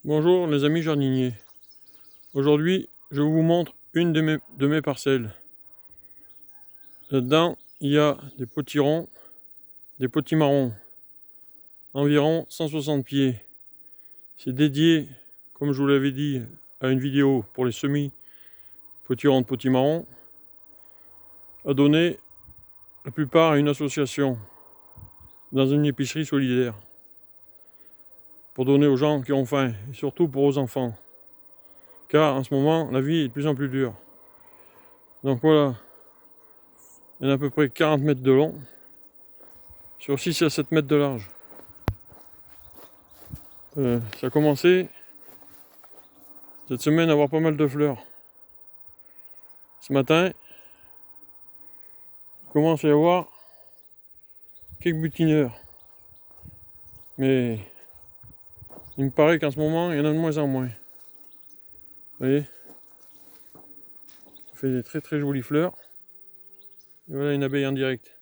Bonjour les amis jardiniers. Aujourd'hui, je vous montre une de mes parcelles. Là-dedans, il y a des potirons, des potimarrons, environ 160 pieds. C'est dédié, comme je vous l'avais dit, à une vidéo pour les semis potirons de potimarrons, à donner la plupart à une association dans une épicerie solidaire, pour donner aux gens qui ont faim, et surtout pour aux enfants. Car en ce moment, la vie est de plus en plus dure. Donc voilà, il y en a à peu près 40 mètres de long, sur 6 à 7 mètres de large. Ça a commencé cette semaine à avoir pas mal de fleurs. Ce matin, il commence à y avoir quelques butineurs. Mais il me paraît qu'en ce moment, il y en a de moins en moins. Vous voyez, ça fait des très très jolies fleurs. Et voilà une abeille en direct.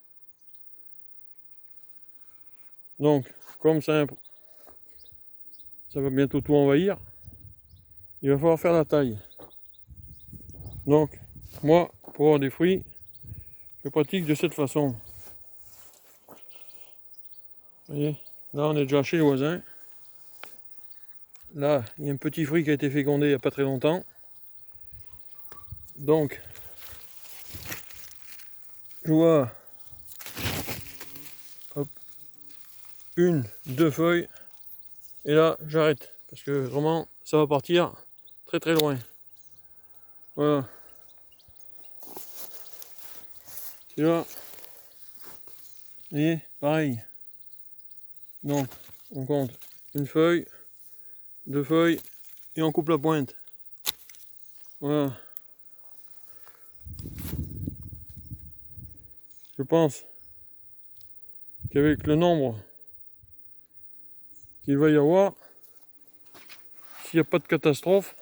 Donc, comme ça va bientôt tout envahir, il va falloir faire la taille. Donc, moi, pour avoir des fruits, je pratique de cette façon. Vous voyez, là on est déjà chez les voisins. Là, il y a un petit fruit qui a été fécondé il n'y a pas très longtemps. Donc, je vois hop, une, deux feuilles. Et là, j'arrête. Parce que vraiment, ça va partir très très loin. Voilà. Et là, vous voyez, pareil. Donc, on compte une feuille, deux feuilles, et on coupe la pointe. Voilà. Je pense qu'avec le nombre qu'il va y avoir, s'il n'y a pas de catastrophe,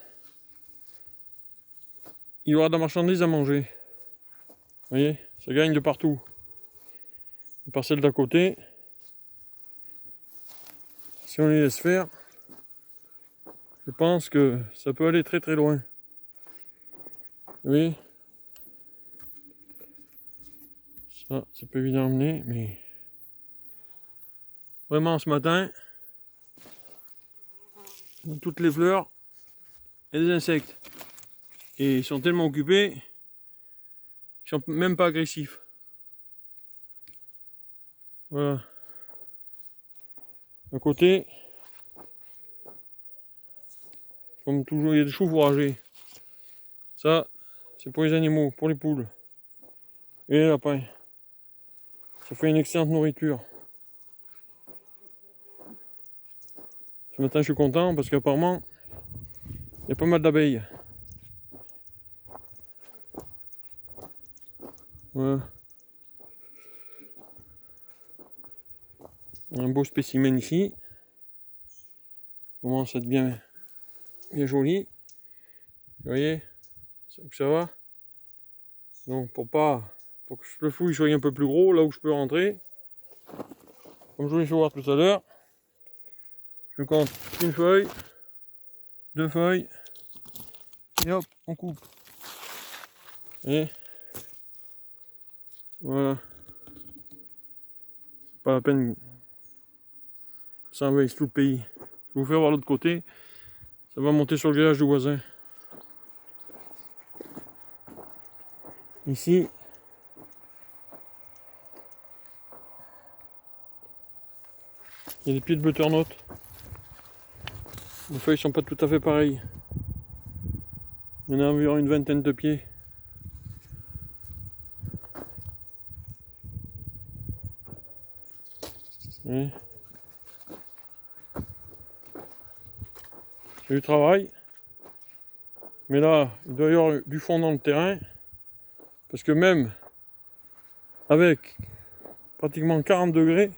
il y aura de la marchandise à manger. Vous voyez, ça gagne de partout. Les parcelles d'à côté, si on les laisse faire, je pense que ça peut aller très très loin. Oui, ça c'est pas évident à emmener, mais vraiment ce matin, dans toutes les fleurs, il y a des insectes. Et ils sont tellement occupés, ils sont même pas agressifs. Voilà. À côté, comme toujours, il y a des choux fourragers. Ça, c'est pour les animaux, pour les poules et les lapins. Ça fait une excellente nourriture. Ce matin, je suis content parce qu'apparemment, il y a pas mal d'abeilles. Voilà. Un beau spécimen ici. Il commence à être bien joli. Vous voyez où ça va. Donc pour que le fouille soit un peu plus gros, là où je peux rentrer, comme je vous l'ai fait voir tout à l'heure, je compte une feuille, deux feuilles, et hop, on coupe. Et voilà. C'est pas la peine que ça envahisse tout le pays. Je vais vous faire voir l'autre côté. Ça va monter sur le grillage du voisin. Ici, il y a des pieds de butternut. Les feuilles sont pas tout à fait pareilles. Il y en a environ une vingtaine de pieds. Et c'est du travail. Mais là, il doit y avoir du fond dans le terrain. Parce que même avec pratiquement 40 degrés,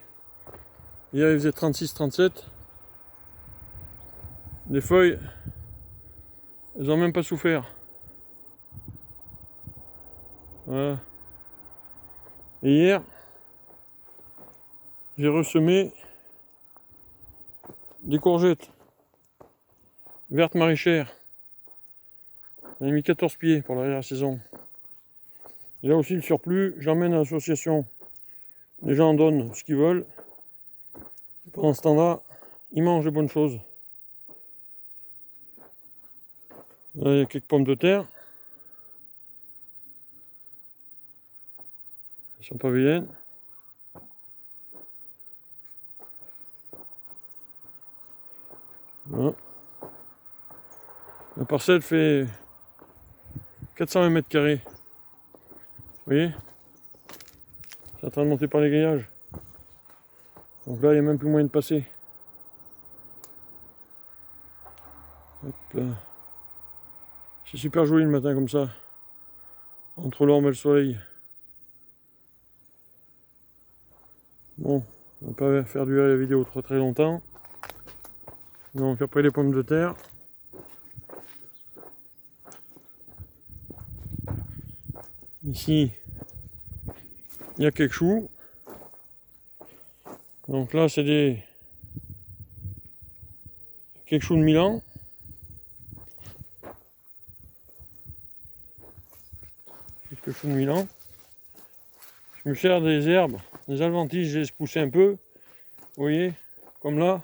hier il faisait 36-37, les feuilles, elles n'ont même pas souffert. Voilà. Et hier, j'ai ressemé des courgettes. verte maraîchère. J'en ai mis 14 pieds pour l'arrière-saison. Et là aussi le surplus, j'emmène à l'association. Les gens en donnent ce qu'ils veulent. Et pendant ce temps-là, ils mangent de bonnes choses. Là, il y a quelques pommes de terre. Elles sont pas vilaines. Voilà. La parcelle fait 420 mètres carrés. Vous voyez? C'est en train de monter par les grillages. Donc là, il n'y a même plus moyen de passer. Hop là. C'est super joli le matin comme ça. Entre l'orme et le soleil. Bon, on va pas faire durer la vidéo très longtemps. Donc après les pommes de terre. Ici, il y a quelques choux. Donc là, c'est des quelques choux de Milan. Quelques choux de Milan. Je me sers des herbes, des adventices, je les pousser un peu. Vous voyez, comme là.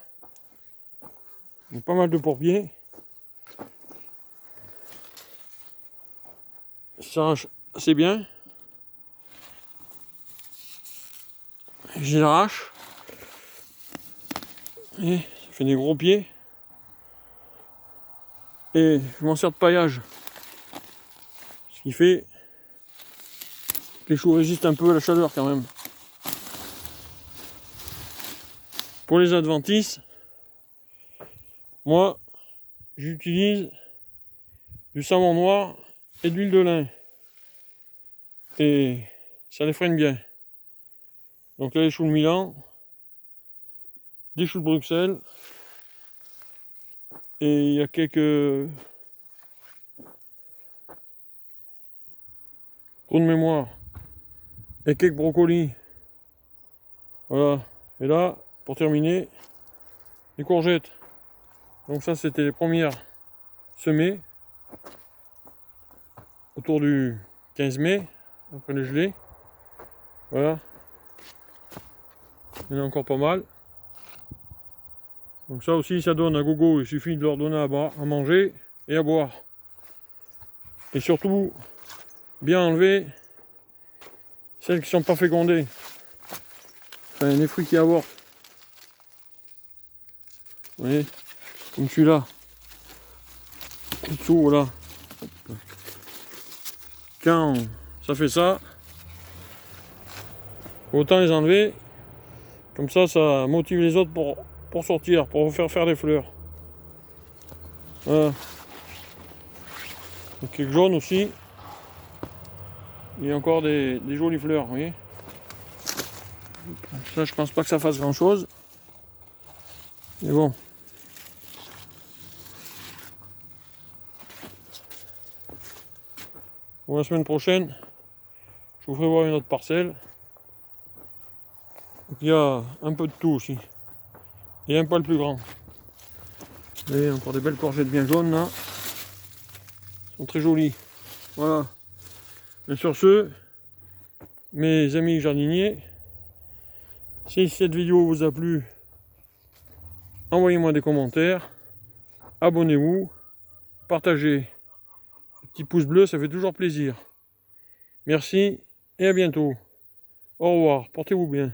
Il y a pas mal de pourpiers. Ça arrache assez bien. Je les arrache. Et ça fait des gros pieds. Et je m'en sers de paillage. Ce qui fait que les choux résistent un peu à la chaleur quand même. Pour les adventices, moi j'utilise du savon noir et de l'huile de lin. Et ça les freine bien. Donc là les choux de Milan, des choux de Bruxelles. Et il y a quelques trous de mémoire et quelques brocolis. Voilà. Et là, pour terminer, les courgettes. Donc ça, c'était les premières semées autour du 15 mai, après les gelées. Voilà. Il y en a encore pas mal. Donc ça aussi, ça donne à gogo. Il suffit de leur donner à manger et à boire. Et surtout, bien enlever celles qui ne sont pas fécondées. Enfin, les fruits qui avortent. Vous voyez, comme celui-là. En dessous, voilà. Quand ça fait ça, autant les enlever. Comme ça motive les autres pour sortir, pour vous faire des fleurs. Voilà. Donc, quelques jaunes aussi. Il y a encore des jolies fleurs, vous voyez. Ça, je pense pas que ça fasse grand chose. Mais bon. Pour la semaine prochaine, je vous ferai voir une autre parcelle. Donc, il y a un peu de tout aussi. Et un poil plus grand. Vous voyez, encore des belles courgettes bien jaunes là. Elles sont très jolies. Voilà. Et sur ce, mes amis jardiniers, si cette vidéo vous a plu, envoyez-moi des commentaires, abonnez-vous, partagez. Le petit pouce bleu, ça fait toujours plaisir. Merci et à bientôt. Au revoir, portez-vous bien.